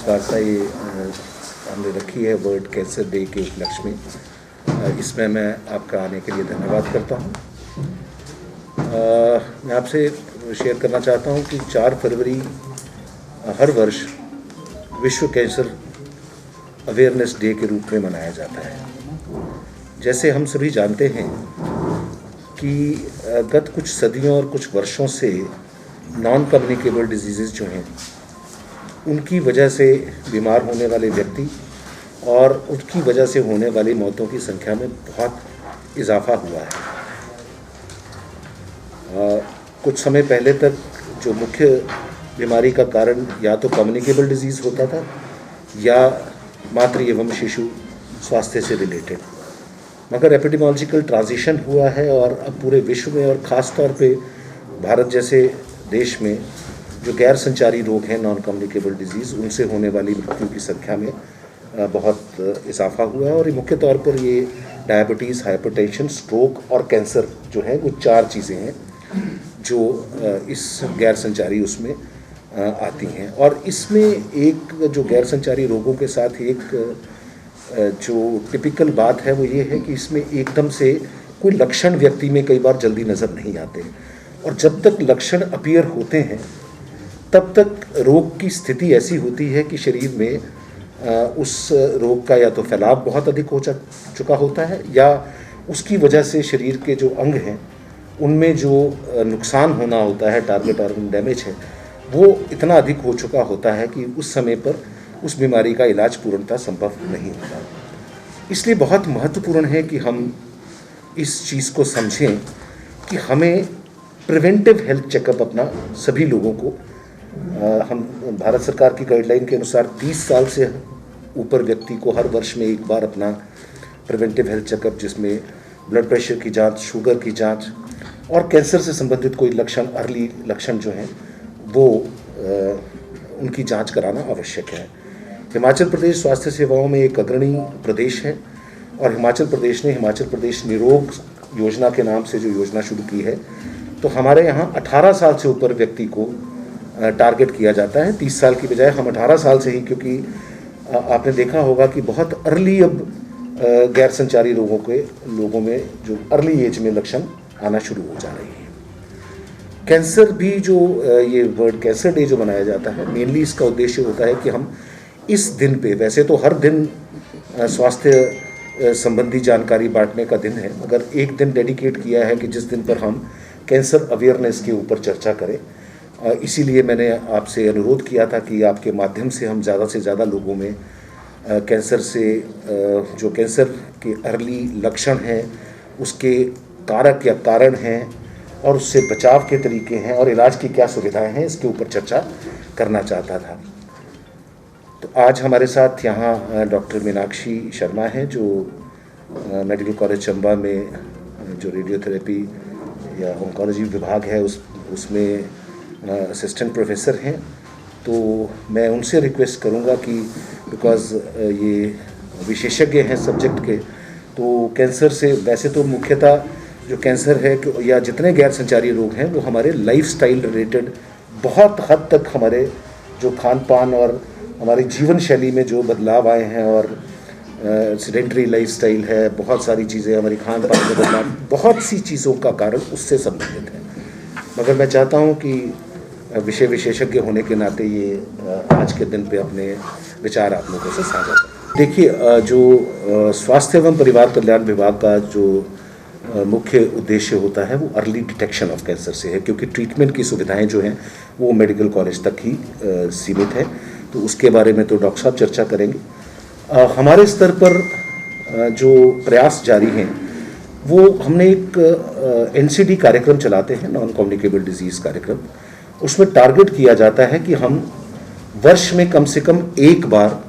वार्ता ये हमने रखी है वर्ल्ड कैंसर डे के उपलक्ष्य में। इसमें मैं आपका आने के लिए धन्यवाद करता हूँ। मैं आपसे शेयर करना चाहता हूँ कि 4 फरवरी हर वर्ष विश्व कैंसर अवेयरनेस डे के रूप में मनाया जाता है। जैसे हम सभी जानते हैं कि गत कुछ सदियों और कुछ वर्षों से नॉन कम्युनिकेबल डिजीज़ जो हैं उनकी वजह से बीमार होने वाले व्यक्ति और उनकी वजह से होने वाली मौतों की संख्या में बहुत इजाफा हुआ है। कुछ समय पहले तक जो मुख्य बीमारी का कारण या तो कम्युनिकेबल डिजीज़ होता था या मातृ एवं शिशु स्वास्थ्य से रिलेटेड, मगर एपिडेमियोलॉजिकल ट्रांजिशन हुआ है और अब पूरे विश्व में और ख़ास तौर पे भारत जैसे देश में जो गैर संचारी रोग हैं नॉन कम्युनिकेबल डिजीज़, उनसे होने वाली मृत्यु की संख्या में बहुत इजाफा हुआ है। और मुख्य तौर पर ये डायबिटीज़, हाइपरटेंशन, स्ट्रोक और कैंसर जो है वो 4 चीज़ें हैं जो इस गैर संचारी उसमें आती हैं। और इसमें एक जो गैर संचारी रोगों के साथ एक जो टिपिकल बात है वो ये है कि इसमें एकदम से कोई लक्षण व्यक्ति में कई बार जल्दी नज़र नहीं आते, और जब तक लक्षण अपीयर होते हैं तब तक रोग की स्थिति ऐसी होती है कि शरीर में उस रोग का या तो फैलाव बहुत अधिक हो चुका होता है या उसकी वजह से शरीर के जो अंग हैं उनमें जो नुकसान होना होता है, टारगेट ऑर्गन डैमेज है, वो इतना अधिक हो चुका होता है कि उस समय पर उस बीमारी का इलाज पूर्णतः संभव नहीं होता। इसलिए बहुत महत्वपूर्ण है कि हम इस चीज़ को समझें कि हमें प्रिवेंटिव हेल्थ चेकअप अपना सभी लोगों को हम भारत सरकार की गाइडलाइन के अनुसार 30 साल से ऊपर व्यक्ति को हर वर्ष में एक बार अपना प्रिवेंटिव हेल्थ चेकअप, जिसमें ब्लड प्रेशर की जांच, शुगर की जांच और कैंसर से संबंधित कोई लक्षण, अर्ली लक्षण जो हैं वो उनकी जांच कराना आवश्यक है। हिमाचल प्रदेश स्वास्थ्य सेवाओं में एक अग्रणी प्रदेश है और हिमाचल प्रदेश ने हिमाचल प्रदेश निरोग योजना के नाम से जो योजना शुरू की है, तो हमारे यहाँ 18 साल से ऊपर व्यक्ति को टारगेट किया जाता है। 30 साल की बजाय हम 18 साल से ही, क्योंकि आपने देखा होगा कि बहुत अर्ली अब गैर संचारी लोगों में जो अर्ली एज में लक्षण आना शुरू हो जा रही है। कैंसर भी जो ये वर्ल्ड कैंसर डे जो मनाया जाता है, मेनली इसका उद्देश्य होता है कि हम इस दिन पे, वैसे तो हर दिन स्वास्थ्य संबंधी जानकारी बांटने का दिन है, मगर एक दिन डेडिकेट किया है कि जिस दिन पर हम कैंसर अवेयरनेस के ऊपर चर्चा करें। इसीलिए मैंने आपसे अनुरोध किया था कि आपके माध्यम से हम ज़्यादा से ज़्यादा लोगों में कैंसर से जो कैंसर के अर्ली लक्षण हैं, उसके कारक या कारण हैं और उससे बचाव के तरीके हैं और इलाज की क्या सुविधाएं हैं, इसके ऊपर चर्चा करना चाहता था। तो आज हमारे साथ यहाँ डॉक्टर मीनाक्षी शर्मा हैं जो मेडिकल कॉलेज चंबा में जो रेडियोथेरेपी या ऑन्कोलॉजी विभाग है उसमें असिस्टेंट प्रोफेसर हैं। तो मैं उनसे रिक्वेस्ट करूंगा कि बिकॉज़ ये विशेषज्ञ हैं सब्जेक्ट के, तो कैंसर से वैसे तो मुख्यतः जो कैंसर है या जितने गैर संचारी रोग हैं वो हमारे लाइफस्टाइल रिलेटेड बहुत हद तक हमारे जो खान पान और हमारी जीवन शैली में जो बदलाव आए हैं और सेडेंटरी लाइफस्टाइल है, बहुत सारी चीज़ें हमारी खान पान में बदलाव, बहुत सी चीज़ों का कारण उससे संबंधित है। मगर मैं चाहता हूँ कि विषय विशेषज्ञ होने के नाते ये आज के दिन पे अपने विचार आप लोगों से साझा करें। देखिए, जो स्वास्थ्य एवं परिवार कल्याण विभाग का जो मुख्य उद्देश्य होता है वो अर्ली डिटेक्शन ऑफ कैंसर से है, क्योंकि ट्रीटमेंट की सुविधाएं जो हैं वो मेडिकल कॉलेज तक ही सीमित है। तो उसके बारे में तो डॉक्टर साहब चर्चा करेंगे। हमारे स्तर पर जो प्रयास जारी हैं वो हमने एक NCD कार्यक्रम चलाते हैं, नॉन कम्युनिकेबल डिजीज़ कार्यक्रम। उसमें टारगेट किया जाता है कि हम वर्ष में कम से कम एक बार,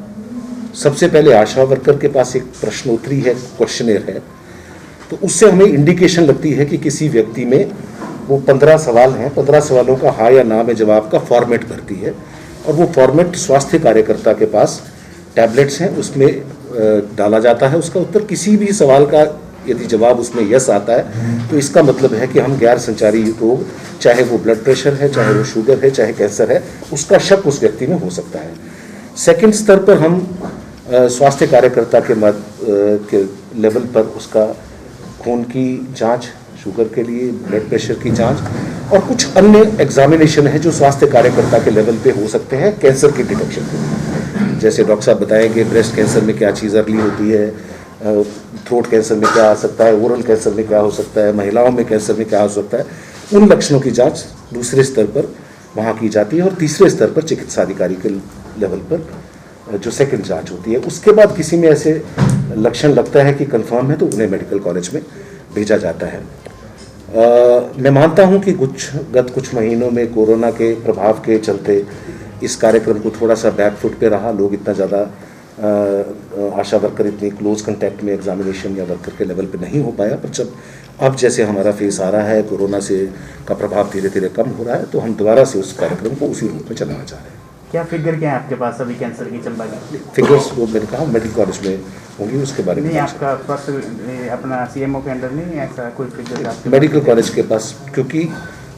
सबसे पहले आशा वर्कर के पास एक प्रश्नोत्तरी है, क्वेश्चनेयर है, तो उससे हमें इंडिकेशन लगती है कि किसी व्यक्ति में वो 15 सवाल हैं, 15 सवालों का हाँ या ना में जवाब का फॉर्मेट भरती है और वो फॉर्मेट स्वास्थ्य कार्यकर्ता के पास टैबलेट्स हैं, उसमें डाला जाता है उसका उत्तर। किसी भी सवाल का यदि जवाब उसमें यस आता है तो इसका मतलब है कि हम गैर संचारी रोग, चाहे वो ब्लड प्रेशर है, चाहे वो शुगर है, चाहे कैंसर है, उसका शक उस व्यक्ति में हो सकता है। सेकंड स्तर पर हम स्वास्थ्य कार्यकर्ता के लेवल पर उसका खून की जांच, शुगर के लिए ब्लड प्रेशर की जांच और कुछ अन्य एग्जामिनेशन है जो स्वास्थ्य कार्यकर्ता के लेवल पे हो सकते हैं कैंसर की डिटेक्शन के लिए। जैसे डॉक्टर साहब बताएंगे ब्रेस्ट कैंसर में क्या चीज़ अर्ली होती है, थ्रोट कैंसर में क्या आ सकता है, ओरल कैंसर में क्या हो सकता है, महिलाओं में कैंसर में क्या हो सकता है, उन लक्षणों की जांच दूसरे स्तर पर वहाँ की जाती है। और तीसरे स्तर पर चिकित्सा अधिकारी के लेवल पर जो सेकंड जांच होती है, उसके बाद किसी में ऐसे लक्षण लगता है कि कंफर्म है तो उन्हें मेडिकल कॉलेज में भेजा जाता है। मैं मानता हूं कि गत कुछ महीनों में कोरोना के प्रभाव के चलते इस कार्यक्रम को थोड़ा सा बैकफुट पे रहा, लोग इतना ज़्यादा आशा वर्कर इतनी क्लोज कंटैक्ट में एग्जामिनेशन या वर्कर के लेवल पे नहीं हो पाया। पर जब अब जैसे हमारा फेस आ रहा है, कोरोना से का प्रभाव धीरे धीरे कम हो रहा है, तो हम दोबारा से उस कार्यक्रम को उसी रूप में चलाना चाह रहे हैं। क्या फिगर क्या है आपके पास अभी कैंसर की चंबा की? फिगर्स वो मैंने कहा मेडिकल कॉलेज में होंगी, उसके बारे में नहीं, आपका फर्स्ट अपना सीएमओ के अंडर नहीं ऐसा कोई फिगर आपके मेडिकल कॉलेज के पास, क्योंकि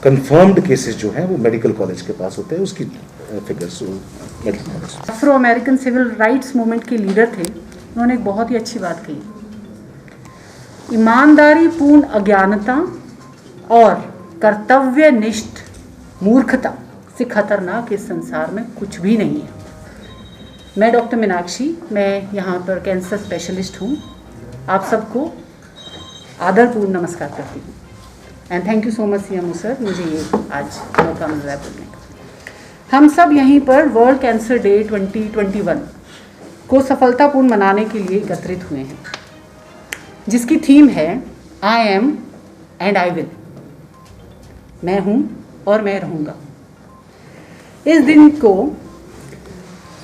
कंफर्म्ड केसेस जो हैं वो मेडिकल कॉलेज के पास होते हैं, उसकी figures medical college. Afro American civil rights movement के लीडर थे, उन्होंने एक बहुत ही अच्छी बात कही, ईमानदारी पूर्ण अज्ञानता और कर्तव्यनिष्ठ मूर्खता से खतरनाक इस संसार में कुछ भी नहीं है। मैं डॉक्टर मीनाक्षी, मैं यहाँ पर कैंसर स्पेशलिस्ट हूँ। आप सबको आदरपूर्ण नमस्कार करती हूँ and thank you so much CMO sir, मुझे ये आज मौका मिल रहा है बोलने का। हम सब यहीं पर वर्ल्ड कैंसर डे 2021 को सफलतापूर्ण मनाने के लिए एकत्रित हुए हैं, जिसकी थीम है I am and I will. मैं हूँ और मैं रहूँगा। इस दिन को,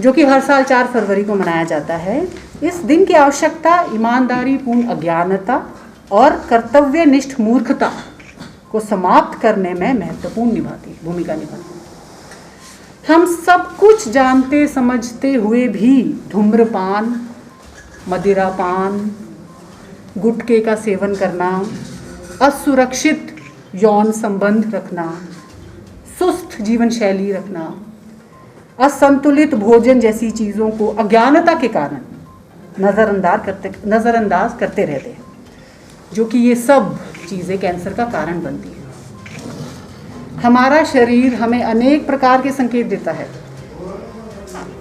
जो कि हर साल 4 फरवरी को मनाया जाता है, इस दिन की आवश्यकता ईमानदारी पूर्ण अज्ञानता और कर्तव्यनिष्ठ मूर्खता को समाप्त करने में महत्वपूर्ण भूमिका निभाती है। हम सब कुछ जानते समझते हुए भी धूम्रपान, मदिरापान, गुटखे का सेवन करना, असुरक्षित यौन संबंध रखना, सुस्त जीवन शैली रखना, असंतुलित भोजन जैसी चीज़ों को अज्ञानता के कारण नज़रअंदाज करते रहते हैं, जो कि ये सब चीज़ें कैंसर का कारण बनती हैं। हमारा शरीर हमें अनेक प्रकार के संकेत देता है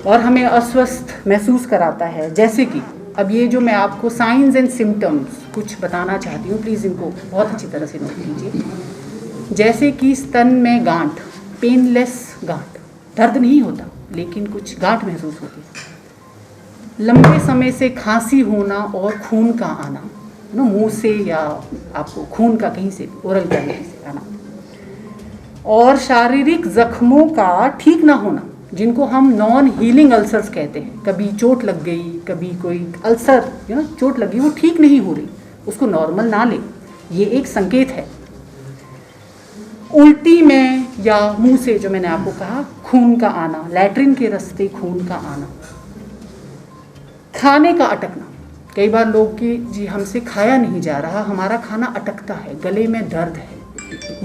और हमें अस्वस्थ महसूस कराता है। जैसे कि अब ये जो मैं आपको साइंस एंड सिम्टम्स कुछ बताना चाहती हूँ, प्लीज़ इनको बहुत अच्छी तरह से नोट कीजिए। जैसे कि स्तन में गांठ, पेनलेस गांठ, दर्द नहीं होता लेकिन कुछ गांठ महसूस होती है। लंबे समय से खांसी होना और खून का आना, मुंह से या आपको खून का कहीं से ओरल कैविटी से आना, और शारीरिक जख्मों का ठीक ना होना, जिनको हम नॉन हीलिंग अल्सर्स कहते हैं। कभी चोट लग गई, कभी कोई अल्सर चोट लगी, वो ठीक नहीं हो रही, उसको नॉर्मल ना ले, ये एक संकेत है। उल्टी में या मुंह से, जो मैंने आपको कहा, खून का आना, लैट्रिन के रास्ते खून का आना, खाने का अटकना। कई बार लोग कि जी हमसे खाया नहीं जा रहा, हमारा खाना अटकता है, गले में दर्द है,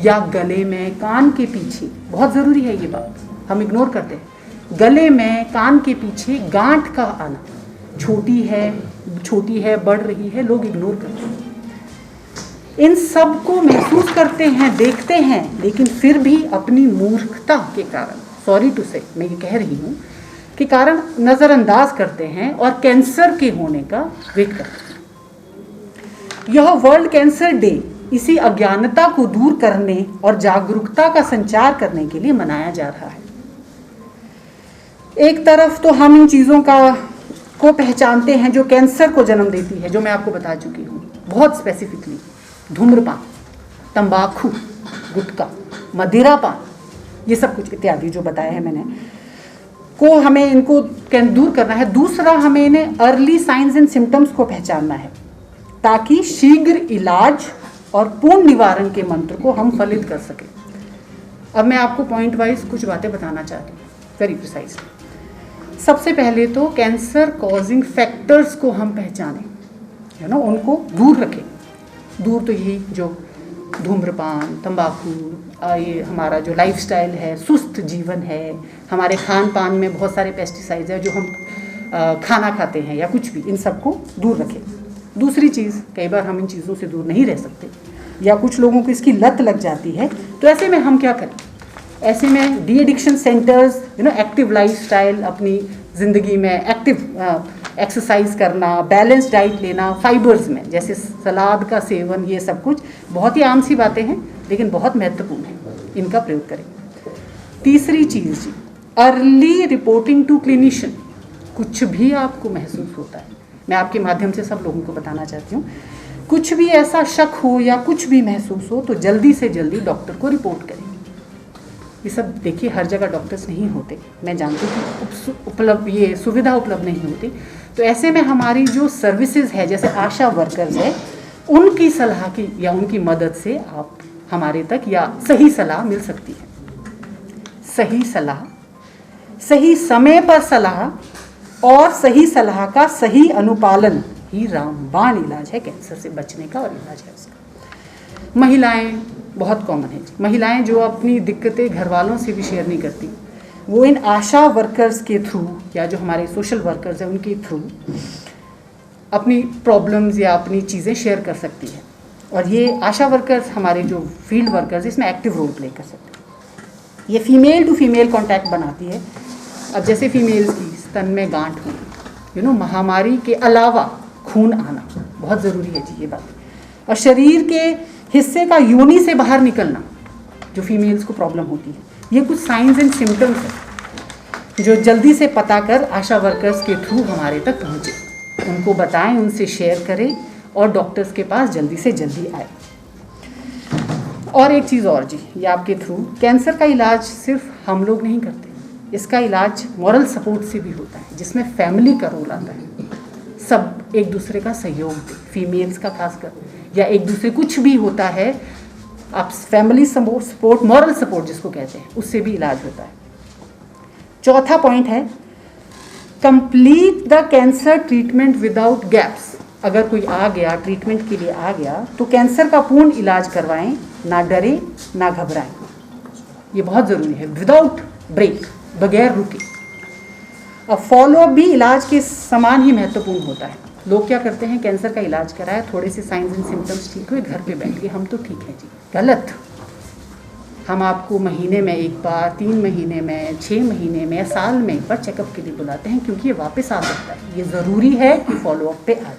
या गले में कान के पीछे, बहुत ज़रूरी है ये बात, हम इग्नोर करते हैं, गले में कान के पीछे गांठ का आना, छोटी है बढ़ रही है, लोग इग्नोर करते हैं। इन सब को महसूस करते हैं, देखते हैं, लेकिन फिर भी अपनी मूर्खता के कारण, सॉरी टू से मैं ये कह रही हूँ, के कारण नज़रअंदाज करते हैं और कैंसर के होने का वेट करते हैं। यह वर्ल्ड कैंसर डे इसी अज्ञानता को दूर करने और जागरूकता का संचार करने के लिए मनाया जा रहा है। एक तरफ तो हम इन चीज़ों को पहचानते हैं जो कैंसर को जन्म देती है, जो मैं आपको बता चुकी हूँ बहुत स्पेसिफिकली, धूम्रपान, तंबाकू, गुटखा, मदिरापान, ये सब कुछ इत्यादि जो बताया है मैंने, को हमें इनको दूर करना है। दूसरा, हमें इन्हें अर्ली साइंस एंड सिम्टम्स को पहचानना है, ताकि शीघ्र इलाज और पूर्ण निवारण के मंत्र को हम फलित कर सकें। अब मैं आपको पॉइंट वाइज कुछ बातें बताना चाहती हूँ, वेरी प्रिसाइजली। सबसे पहले तो कैंसर कॉजिंग फैक्टर्स को हम पहचानें, उनको दूर रखें। दूर तो यही जो धूम्रपान, तंबाकू, ये हमारा जो लाइफस्टाइल है, सुस्त जीवन है, हमारे खान पान में बहुत सारे पेस्टिसाइड्स हैं जो हम खाना खाते हैं या कुछ भी, इन सबको दूर रखें। दूसरी चीज़, कई बार हम इन चीज़ों से दूर नहीं रह सकते या कुछ लोगों को इसकी लत लग जाती है, तो ऐसे में हम क्या करें? ऐसे में de addiction centres, active lifestyle, अपनी ज़िंदगी में एक्टिव एक्सरसाइज करना, बैलेंस डाइट लेना, फाइबर्स में जैसे सलाद का सेवन, ये सब कुछ बहुत ही आम सी बातें हैं लेकिन बहुत महत्वपूर्ण है, इनका प्रयोग करें। तीसरी चीज़ जी, अर्ली रिपोर्टिंग टू क्लिनिशियन। कुछ भी आपको महसूस होता है, मैं आपके माध्यम से सब लोगों को बताना चाहती हूँ, कुछ भी ऐसा शक हो या कुछ भी महसूस हो तो जल्दी से जल्दी डॉक्टर को रिपोर्ट करें। ये सब देखिए, हर जगह डॉक्टर्स नहीं होते, मैं जानती हूँ ये सुविधा उपलब्ध नहीं होती, तो ऐसे में हमारी जो सर्विसेज है जैसे आशा वर्कर्स है, उनकी सलाह की या उनकी मदद से आप हमारे तक या सही सलाह मिल सकती है। सही सलाह, सही समय पर सलाह और सही सलाह का सही अनुपालन ही रामबाण इलाज है कैंसर से बचने का, और इलाज है उसका। महिलाएं बहुत कॉमन है जी, महिलाएं जो अपनी दिक्कतें घर वालों से भी शेयर नहीं करती, वो इन आशा वर्कर्स के थ्रू या जो हमारे सोशल वर्कर्स हैं उनके थ्रू अपनी प्रॉब्लम्स या अपनी चीज़ें शेयर कर सकती है। और ये आशा वर्कर्स, हमारे जो फील्ड वर्कर्स, इसमें एक्टिव रोल प्ले कर सकते हैं। ये फीमेल टू फीमेल कॉन्टैक्ट बनाती है। अब जैसे फीमेल्स की स्तन में गांठ होना, महामारी के अलावा खून आना बहुत ज़रूरी है जी, ये बात। और शरीर के हिस्से का योनि से बाहर निकलना जो फीमेल्स को प्रॉब्लम होती है, ये कुछ साइंस एंड सिम्टम्स हैं जो जल्दी से पता कर आशा वर्कर्स के थ्रू हमारे तक पहुँचे, उनको बताएं, उनसे शेयर करें और डॉक्टर्स के पास जल्दी से जल्दी आए। और एक चीज़ और जी, ये आपके थ्रू कैंसर का इलाज सिर्फ हम लोग नहीं करते, इसका इलाज मॉरल सपोर्ट से भी होता है, जिसमें फैमिली का रोल आता है। सब एक दूसरे का सहयोग दें, फीमेल्स का खासकर, या एक दूसरे कुछ भी होता है, आप फैमिली सपोर्ट, मॉरल सपोर्ट जिसको कहते हैं, उससे भी इलाज होता है। चौथा पॉइंट है complete the cancer treatment without gaps. अगर कोई आ गया, ट्रीटमेंट के लिए आ गया, तो कैंसर का पूर्ण इलाज करवाएं, ना डरे ना घबराएं, ये बहुत ज़रूरी है, विदाउट ब्रेक, बगैर रुके। अब फॉलोअप भी इलाज के समान ही महत्वपूर्ण होता है। लोग क्या करते हैं, कैंसर का इलाज कराया, थोड़े से साइंस एंड सिम्टम्स ठीक हुए, घर पे बैठ गए, हम तो ठीक हैं जी। गलत। हम आपको महीने में एक बार, 3 महीने में, 6 महीने में, साल में एक बार चेकअप के लिए बुलाते हैं, क्योंकि ये वापस आ सकता है। ये ज़रूरी है कि फॉलोअप पे आए।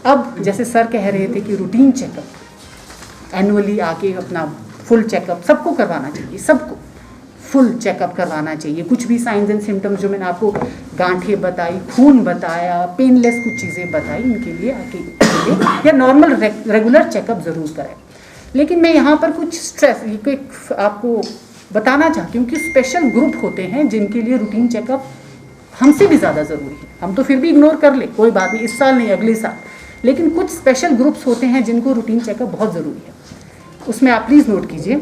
अब जैसे सर कह रहे थे कि रूटीन चेकअप, एनुअली आके अपना फुल चेकअप सबको करवाना चाहिए, सबको फुल चेकअप करवाना चाहिए। कुछ भी साइंस एंड सिम्टम्स जो मैंने आपको गांठें बताई, खून बताया, पेनलेस कुछ चीज़ें बताई, इनके लिए आके या नॉर्मल रेगुलर चेकअप ज़रूर करें। लेकिन मैं यहाँ पर कुछ स्ट्रेस आपको बताना चाहती हूँ कि स्पेशल ग्रुप होते हैं जिनके लिए रूटीन चेकअप हमसे भी ज़्यादा ज़रूरी है। हम तो फिर भी इग्नोर कर ले, कोई बात नहीं, इस साल नहीं अगले साल, लेकिन कुछ स्पेशल ग्रुप्स होते हैं जिनको रूटीन चेकअप बहुत ज़रूरी है। उसमें आप प्लीज़ नोट कीजिए,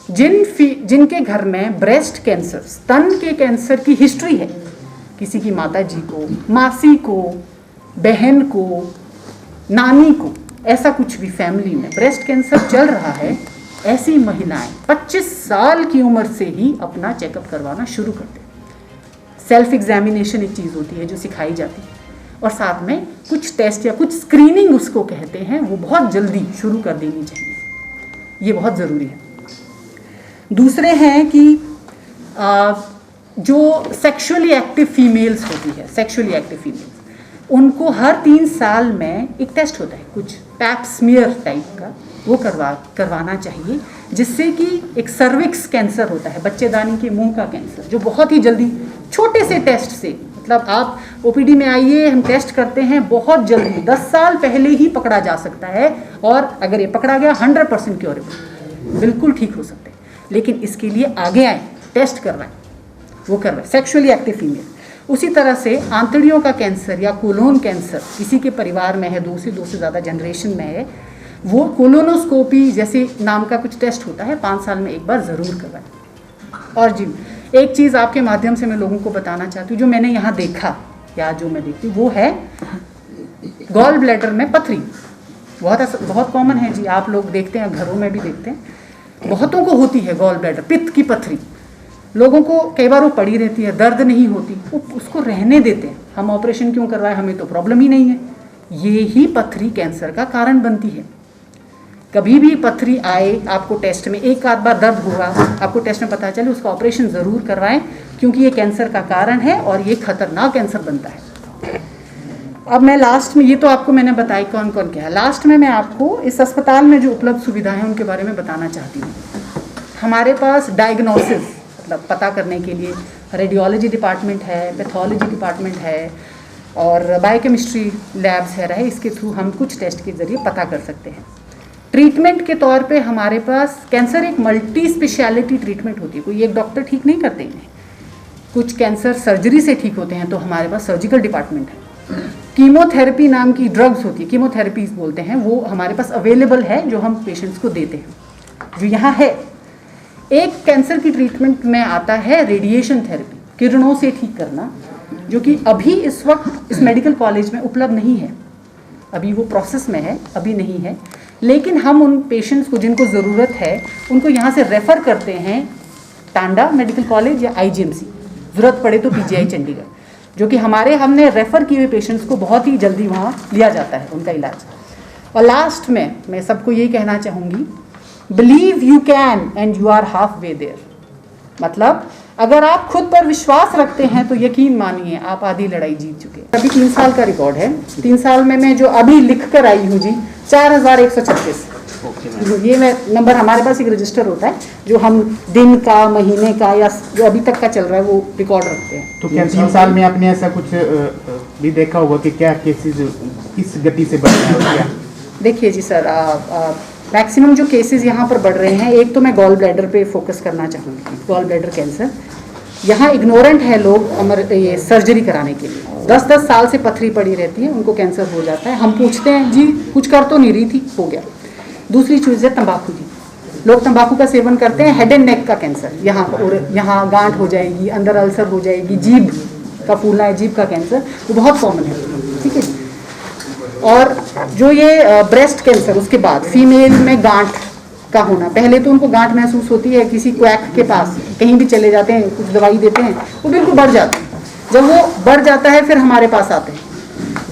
जिनके घर में ब्रेस्ट कैंसर, स्तन के कैंसर की हिस्ट्री है, किसी की माता जी को, मासी को, बहन को, नानी को, ऐसा कुछ भी फैमिली में ब्रेस्ट कैंसर चल रहा है, ऐसी महिलाएं 25 साल की उम्र से ही अपना चेकअप करवाना शुरू कर दें। सेल्फ एग्जामिनेशन एक चीज़ होती है जो सिखाई जाती है, और साथ में कुछ टेस्ट या कुछ स्क्रीनिंग उसको कहते हैं, वो बहुत जल्दी शुरू कर देनी चाहिए, ये बहुत ज़रूरी है। दूसरे हैं कि जो सेक्सुअली एक्टिव फीमेल्स होती है, सेक्सुअली एक्टिव फीमेल्स, उनको हर 3 साल में एक टेस्ट होता है, कुछ पैप स्मीयर टाइप का, वो करवाना चाहिए, जिससे कि एक सर्विक्स कैंसर होता है, बच्चेदानी के मुंह का कैंसर, जो बहुत ही जल्दी छोटे से टेस्ट से, मतलब आप ओपीडी में आइए, हम टेस्ट करते हैं, बहुत जल्दी 10 साल पहले ही पकड़ा जा सकता है, और अगर ये पकड़ा गया 100% क्योरेबल, बिल्कुल ठीक हो सकते हैं। लेकिन इसके लिए आगे आए, टेस्ट करवाएं, वो करवाएं, सेक्सुअली एक्टिव फीमेल। उसी तरह से आंतड़ियों का कैंसर या कोलोन कैंसर किसी के परिवार में है, 2 से ज़्यादा जनरेशन में है, वो कोलोनोस्कोपी जैसे नाम का कुछ टेस्ट होता है, 5 साल में एक बार ज़रूर करवाएं। और जी एक चीज़ आपके माध्यम से मैं लोगों को बताना चाहती हूँ, जो मैंने यहाँ देखा या जो मैं देखती हूँ, वो है गॉल ब्लैडर में पथरी। बहुत कॉमन है जी, आप लोग देखते हैं, घरों में भी देखते हैं, बहुतों को होती है गॉल ब्लैडर, पित्त की पथरी। लोगों को कई बार वो पड़ी रहती है, दर्द नहीं होती, वो उसको रहने देते हैं। हम ऑपरेशन क्यों करवाएं, हमें तो प्रॉब्लम ही नहीं है। ये ही पथरी कैंसर का कारण बनती है। कभी भी पथरी आए, आपको टेस्ट में एक आध बार दर्द होगा, आपको टेस्ट में पता चले, उसका ऑपरेशन ज़रूर करवाएं, क्योंकि ये कैंसर का कारण है और ये खतरनाक कैंसर बनता है। अब मैं लास्ट में, ये तो आपको मैंने बताई कौन कौन क्या है, लास्ट में मैं आपको इस अस्पताल में जो उपलब्ध सुविधाएं हैं उनके बारे में बताना चाहती हूँ। हमारे पास डायग्नोसिस, मतलब पता करने के लिए रेडियोलॉजी डिपार्टमेंट है, पैथोलॉजी डिपार्टमेंट है और बायोकेमिस्ट्री लैब्स है रहे, इसके थ्रू हम कुछ टेस्ट के ज़रिए पता कर सकते हैं। ट्रीटमेंट के तौर पे हमारे पास कैंसर एक मल्टी स्पेशलिटी ट्रीटमेंट होती है, कोई एक डॉक्टर ठीक नहीं करते इन्हें। कुछ कैंसर सर्जरी से ठीक होते हैं, तो हमारे पास सर्जिकल डिपार्टमेंट है। कीमोथेरेपी नाम की ड्रग्स होती है, कीमोथेरेपीज बोलते हैं, वो हमारे पास अवेलेबल है, जो हम पेशेंट्स को देते हैं, जो यहाँ है। एक कैंसर की ट्रीटमेंट में आता है रेडिएशन थेरेपी, किरणों से ठीक करना, जो कि अभी इस वक्त इस मेडिकल कॉलेज में उपलब्ध नहीं है, अभी वो प्रोसेस में है, अभी नहीं है। लेकिन हम उन पेशेंट्स को जिनको ज़रूरत है उनको यहाँ से रेफ़र करते हैं टांडा मेडिकल कॉलेज या IGMC, ज़रूरत पड़े तो PGI चंडीगढ़, जो कि हमने रेफ़र किए हुए पेशेंट्स को बहुत ही जल्दी वहाँ लिया जाता है उनका इलाज। और लास्ट में मैं सबको यही कहना चाहूँगी, believe you can and you are half way there. मतलब अगर आप खुद पर विश्वास रखते हैं तो यकीन मानिए आप आधी लड़ाई जीत चुके हैं। अभी 3 साल का रिकॉर्ड है, 3 साल में मैं जो अभी लिख कर आई हूँ जी 4136। ये मैं नंबर, हमारे पास एक रजिस्टर होता है जो हम दिन का, महीने का या जो अभी तक का चल रहा है वो रिकॉर्ड रखते हैं। तो क्या 3 साल में आपने ऐसा कुछ भी देखा होगा कि क्या केसेस किस गति से बढ़ रहे हैं? क्या देखिए जी सर, मैक्सिमम जो केसेस यहाँ पर बढ़ रहे हैं, एक तो मैं गॉल ब्लैडर पे फोकस करना चाहूँगी। गॉल ब्लैडर कैंसर यहाँ इग्नोरेंट है लोग, ये सर्जरी कराने के लिए 10-10 साल से पथरी पड़ी रहती है, उनको कैंसर हो जाता है। हम पूछते हैं जी कुछ कर तो नहीं रही थी, हो गया। दूसरी चीज़ है तंबाकू जी, लोग तंबाकू का सेवन करते हैं, हेड एंड नेक का कैंसर, यहाँ गांठ हो जाएगी, अंदर अल्सर हो जाएगी, जीभ का फूलना है, जीभ का कैंसर, वो बहुत कॉमन है, ठीक है। और जो ये ब्रेस्ट कैंसर, उसके बाद फीमेल में गांठ का होना, पहले तो उनको गांठ महसूस होती है, किसी क्वैक के पास कहीं भी चले जाते हैं, कुछ दवाई देते हैं, वो बिल्कुल बढ़ जाता है। जब वो बढ़ जाता है फिर हमारे पास आते हैं,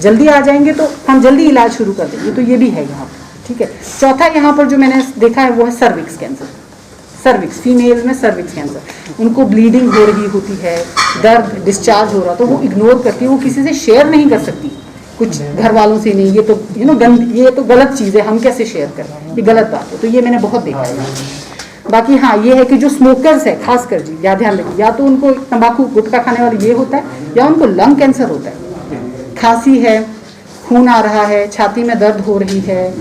जल्दी आ जाएंगे तो हम जल्दी इलाज शुरू कर देंगे, तो ये भी है यहाँ पर, ठीक है। चौथा यहाँ पर जो मैंने देखा है वो है सर्विक्स कैंसर। सर्विक्स, फीमेल में सर्विक्स कैंसर, उनको ब्लीडिंग हो रही होती है, दर्द डिस्चार्ज हो रहा, तो वो इग्नोर करती है, वो किसी से शेयर नहीं कर सकती, कुछ घर वालों से नहीं, ये तो ये तो गलत चीज़ है, हम कैसे शेयर करें, ये गलत बात है। तो ये मैंने बहुत देखा है। बाकी हाँ, ये है कि जो स्मोकर्स है खासकर जी, या ध्यान रखिए, या तो उनको तंबाकू गुटखा खाने वाले ये होता है, या उनको लंग कैंसर होता है। खांसी है, खून आ रहा है, छाती में दर्द हो रही है,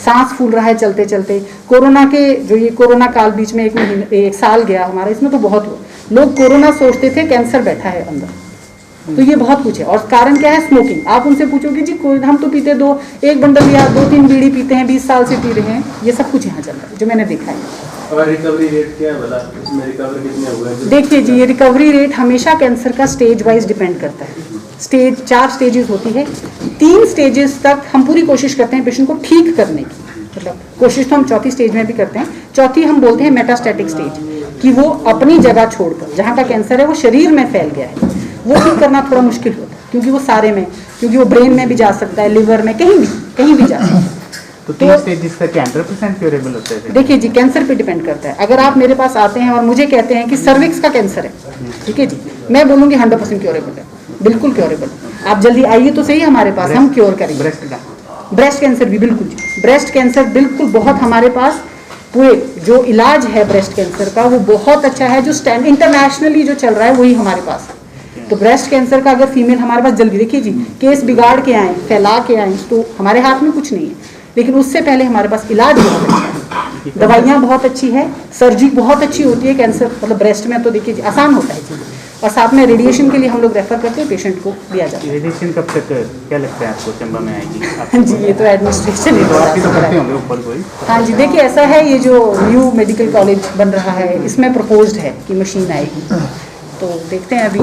सांस फूल रहा है चलते चलते। कोरोना के जो ये कोरोना काल बीच में एक साल गया हमारा, इसमें तो बहुत हुआ, लोग कोरोना सोचते थे कैंसर बैठा है अंदर, तो ये बहुत कुछ है। और कारण क्या है? स्मोकिंग। आप उनसे पूछोगे जी हम तो पीते 1 बंडल या 2-3 बीड़ी पीते हैं, 20 साल से पी रहे हैं, ये सब कुछ यहाँ चल रहा है जो मैंने देखा है। और रिकवरी रेट क्या है भला, इसमें रिकवर कितने हुए हैं? देखिए जी, ये रिकवरी रेट हमेशा कैंसर का स्टेज वाइज डिपेंड करता है। 4 स्टेजेस होती है, 3 स्टेजेस तक हम पूरी कोशिश करते हैं पेशेंट को ठीक करने की, मतलब कोशिश तो हम 4थी स्टेज में भी करते हैं। 4थी हम बोलते हैं मेटास्टैटिक स्टेज, कि वो अपनी जगह छोड़कर, जहाँ का कैंसर है वो शरीर में फैल गया है, वो ठीक करना थोड़ा मुश्किल होता है, क्योंकि वो सारे में, क्योंकि वो ब्रेन में भी जा सकता है, लिवर में, कहीं भी जा सकता है। तो 3 स्टेजेस का 100% क्योरेबल होता है? देखिए जी, कैंसर पे डिपेंड करता है। अगर आप मेरे पास आते हैं और मुझे कहते हैं कि सर्विक्स का कैंसर है, ठीक है जी, मैं बोलूँगी 100% क्योरेबल है, बिल्कुल क्योरेबल। आप जल्दी आइए तो सही हमारे पास, हम क्योर करेंगे। ब्रेस्ट कैंसर भी बिल्कुल जी, ब्रेस्ट कैंसर बिल्कुल बहुत हमारे पास पूरे जो इलाज है ब्रेस्ट कैंसर का वो बहुत अच्छा है, जो स्टैंड इंटरनेशनली जो चल रहा है वही हमारे पास है। तो ब्रेस्ट कैंसर का अगर फीमेल हमारे पास जल्दी, देखिए जी, केस बिगाड़ के आए, फैला के आए, तो हमारे हाथ में कुछ नहीं है, लेकिन उससे पहले हमारे पास इलाज बहुत अच्छा है, दवाइयाँ बहुत अच्छी है, सर्जरी बहुत अच्छी होती है कैंसर, मतलब ब्रेस्ट में तो देखिए आसान होता है जी। और साथ में रेडिएशन के लिए हम लोग रेफर करते हैं, पेशेंट को दिया जाता है। रेडिएशन कब तक, क्या लगता है आपको, चंबा में आएगी? जी, ये तो एडमिनिस्ट्रेशन ही करते होंगे ऊपर कोई। हाँ जी, देखिए ऐसा है, ये जो न्यू मेडिकल कॉलेज बन रहा है इसमें प्रपोज्ड है कि मशीन आएगी, तो देखते हैं अभी